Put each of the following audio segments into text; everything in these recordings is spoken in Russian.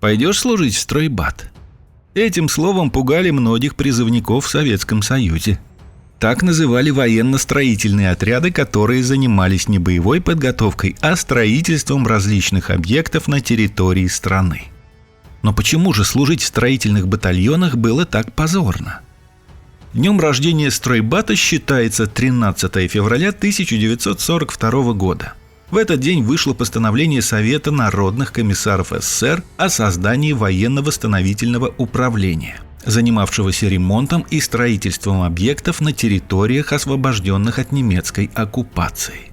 Пойдешь служить в стройбат? Этим словом пугали многих призывников в Советском Союзе. Так называли военно-строительные отряды, которые занимались не боевой подготовкой, а строительством различных объектов на территории страны. Но почему же служить в строительных батальонах было так позорно? Днем рождения стройбата считается 13 февраля 1942 года. В этот день вышло постановление Совета народных комиссаров СССР о создании военно-восстановительного управления, занимавшегося ремонтом и строительством объектов на территориях, освобожденных от немецкой оккупации.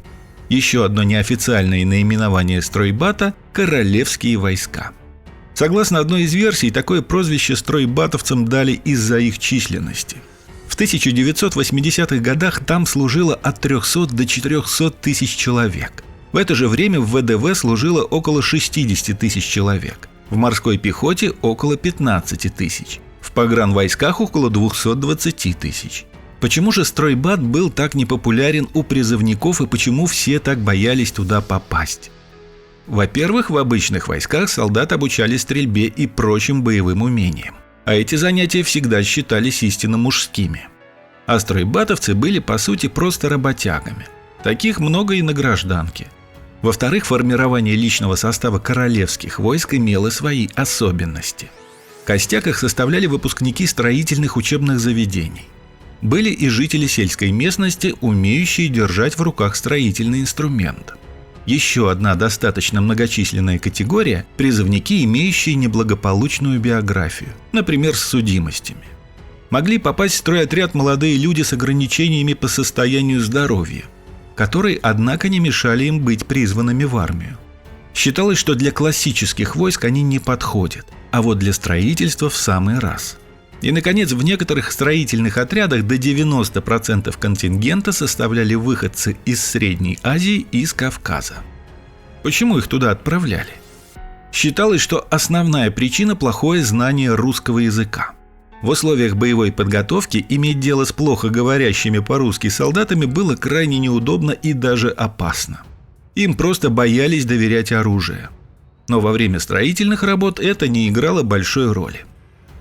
Еще одно неофициальное наименование стройбата – «Королевские войска». Согласно одной из версий, такое прозвище стройбатовцам дали из-за их численности. В 1980-х годах там служило от 300 до 400 тысяч человек. В это же время в ВДВ служило около 60 тысяч человек, в морской пехоте около 15 тысяч, в погранвойсках около 220 тысяч. Почему же стройбат был так непопулярен у призывников и почему все так боялись туда попасть? Во-первых, в обычных войсках солдат обучали стрельбе и прочим боевым умениям, а эти занятия всегда считались истинно мужскими. А стройбатовцы были по сути просто работягами. Таких много и на гражданке. Во-вторых, формирование личного состава королевских войск имело свои особенности. Костяк их составляли выпускники строительных учебных заведений. Были и жители сельской местности, умеющие держать в руках строительный инструмент. Еще одна достаточно многочисленная категория – призывники, имеющие неблагополучную биографию, например, с судимостями. Могли попасть в стройотряд молодые люди с ограничениями по состоянию здоровья, которые, однако, не мешали им быть призванными в армию. Считалось, что для классических войск они не подходят, а вот для строительства в самый раз. И, наконец, в некоторых строительных отрядах до 90% контингента составляли выходцы из Средней Азии и из Кавказа. Почему их туда отправляли? Считалось, что основная причина – плохое знание русского языка. В условиях боевой подготовки иметь дело с плохо говорящими по-русски солдатами было крайне неудобно и даже опасно. Им просто боялись доверять оружие. Но во время строительных работ это не играло большой роли.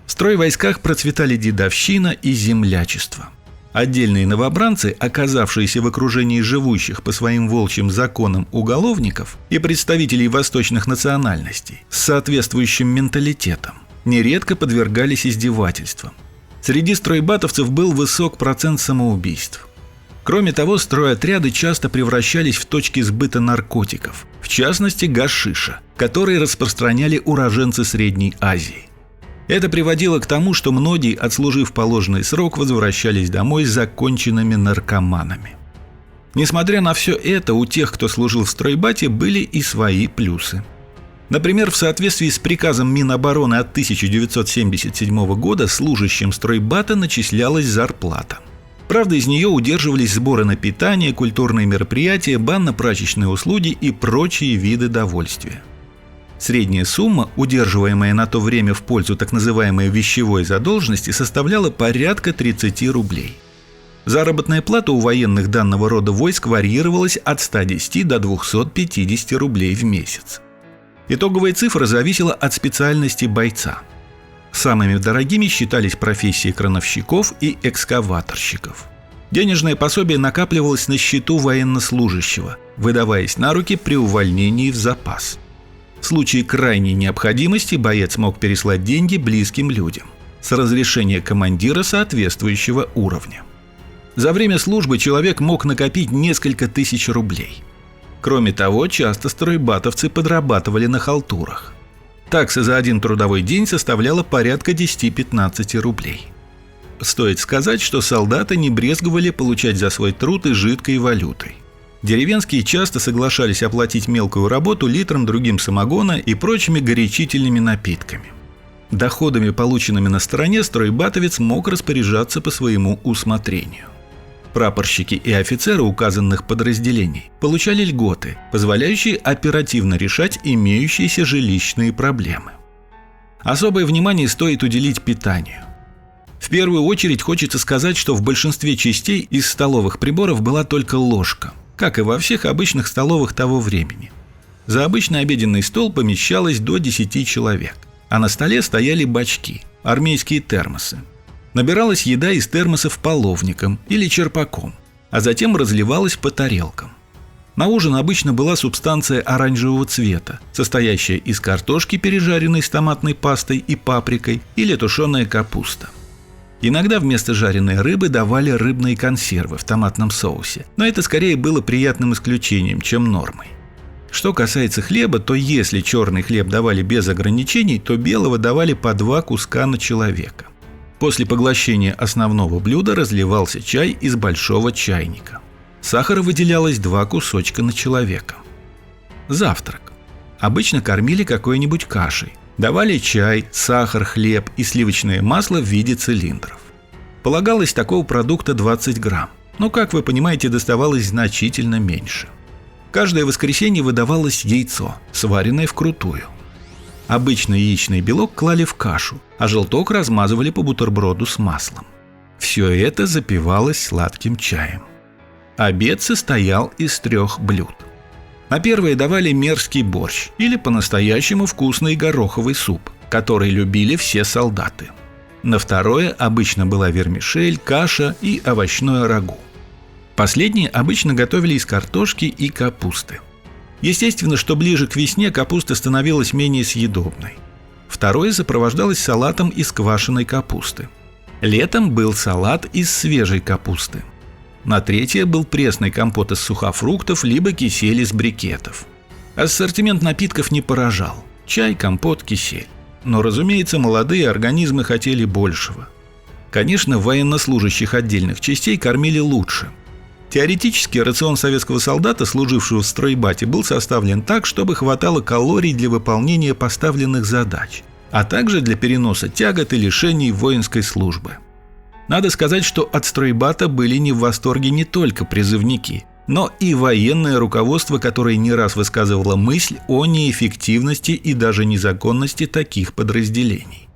В стройвойсках процветали дедовщина и землячество. Отдельные новобранцы, оказавшиеся в окружении живущих по своим волчьим законам уголовников и представителей восточных национальностей с соответствующим менталитетом, нередко подвергались издевательствам. Среди стройбатовцев был высок процент самоубийств. Кроме того, стройотряды часто превращались в точки сбыта наркотиков, в частности гашиша, который распространяли уроженцы Средней Азии. Это приводило к тому, что многие, отслужив положенный срок, возвращались домой законченными наркоманами. Несмотря на все это, у тех, кто служил в стройбате, были и свои плюсы. Например, в соответствии с приказом Минобороны от 1977 года служащим стройбата начислялась зарплата. Правда, из нее удерживались сборы на питание, культурные мероприятия, банно-прачечные услуги и прочие виды довольствия. Средняя сумма, удерживаемая на то время в пользу так называемой вещевой задолженности, составляла порядка 30 рублей. Заработная плата у военных данного рода войск варьировалась от 110 до 250 рублей в месяц. Итоговая цифра зависела от специальности бойца. Самыми дорогими считались профессии крановщиков и экскаваторщиков. Денежное пособие накапливалось на счету военнослужащего, выдаваясь на руки при увольнении в запас. В случае крайней необходимости боец мог переслать деньги близким людям с разрешения командира соответствующего уровня. За время службы человек мог накопить несколько тысяч рублей. Кроме того, часто стройбатовцы подрабатывали на халтурах. Такса за один трудовой день составляла порядка 10-15 рублей. Стоит сказать, что солдаты не брезговали получать за свой труд и жидкой валютой. Деревенские часто соглашались оплатить мелкую работу литром другим самогона и прочими горячительными напитками. Доходами, полученными на стороне, стройбатовец мог распоряжаться по своему усмотрению. Прапорщики и офицеры указанных подразделений получали льготы, позволяющие оперативно решать имеющиеся жилищные проблемы. Особое внимание стоит уделить питанию. В первую очередь хочется сказать, что в большинстве частей из столовых приборов была только ложка, как и во всех обычных столовых того времени. За обычный обеденный стол помещалось до 10 человек. а на столе стояли бачки, армейские термосы. Набиралась еда из термосов половником или черпаком, а затем разливалась по тарелкам. На ужин обычно была субстанция оранжевого цвета, состоящая из картошки, пережаренной с томатной пастой и паприкой, или тушеная капуста. Иногда вместо жареной рыбы давали рыбные консервы в томатном соусе, но это скорее было приятным исключением, чем нормой. Что касается хлеба, то если черный хлеб давали без ограничений, то белого давали по 2 куска на человека. После поглощения основного блюда разливался чай из большого чайника. Сахара выделялось 2 кусочка на человека. Завтрак. Обычно кормили какой-нибудь кашей. Давали чай, сахар, хлеб и сливочное масло в виде цилиндров. Полагалось такого продукта 20 грамм, но, как вы понимаете, доставалось значительно меньше. Каждое воскресенье выдавалось яйцо, сваренное вкрутую. Обычно яичный белок клали в кашу, а желток размазывали по бутерброду с маслом. Все это запивалось сладким чаем. Обед состоял из 3 блюд. На первое давали мерзкий борщ или по-настоящему вкусный гороховый суп, который любили все солдаты. На второе обычно была вермишель, каша и овощное рагу. Последние обычно готовили из картошки и капусты. Естественно, что ближе к весне капуста становилась менее съедобной. Второе сопровождалось салатом из квашеной капусты. Летом был салат из свежей капусты. На третье был пресный компот из сухофруктов либо кисель из брикетов. Ассортимент напитков не поражал. Чай, компот, кисель. Но, разумеется, молодые организмы хотели большего. Конечно, военнослужащих отдельных частей кормили лучше. Теоретически рацион советского солдата, служившего в стройбате, был составлен так, чтобы хватало калорий для выполнения поставленных задач, а также для переноса тягот и лишений воинской службы. Надо сказать, что от стройбата были не в восторге не только призывники, но и военное руководство, которое не раз высказывало мысль о неэффективности и даже незаконности таких подразделений.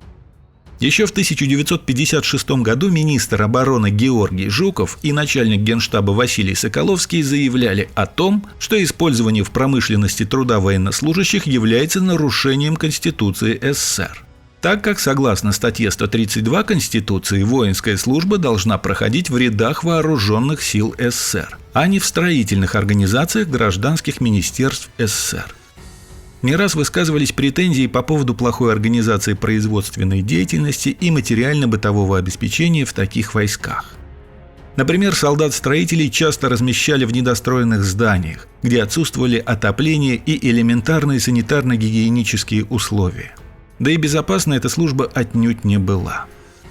Еще в 1956 году министр обороны Георгий Жуков и начальник Генштаба Василий Соколовский заявляли о том, что использование в промышленности труда военнослужащих является нарушением Конституции СССР, так как, согласно статье 132 Конституции, воинская служба должна проходить в рядах вооруженных сил СССР, а не в строительных организациях гражданских министерств СССР. Не раз высказывались претензии по поводу плохой организации производственной деятельности и материально-бытового обеспечения в таких войсках. Например, солдат-строителей часто размещали в недостроенных зданиях, где отсутствовали отопление и элементарные санитарно-гигиенические условия. Да и безопасна эта служба отнюдь не была.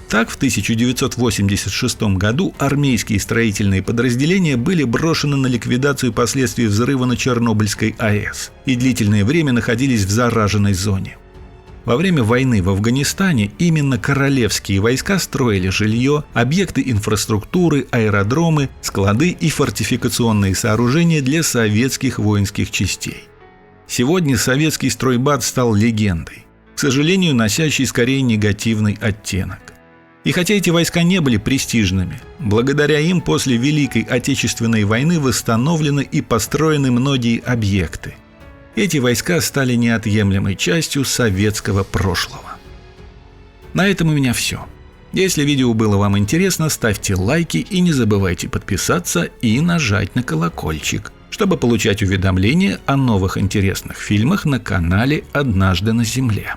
Так, в 1986 году армейские строительные подразделения были брошены на ликвидацию последствий взрыва на Чернобыльской АЭС и длительное время находились в зараженной зоне. Во время войны в Афганистане именно королевские войска строили жилье, объекты инфраструктуры, аэродромы, склады и фортификационные сооружения для советских воинских частей. Сегодня советский стройбат стал легендой, к сожалению, носящей скорее негативный оттенок. И хотя эти войска не были престижными, благодаря им после Великой Отечественной войны восстановлены и построены многие объекты. Эти войска стали неотъемлемой частью советского прошлого. На этом у меня все. Если видео было вам интересно, ставьте лайки и не забывайте подписаться и нажать на колокольчик, чтобы получать уведомления о новых интересных фильмах на канале «Однажды на Земле».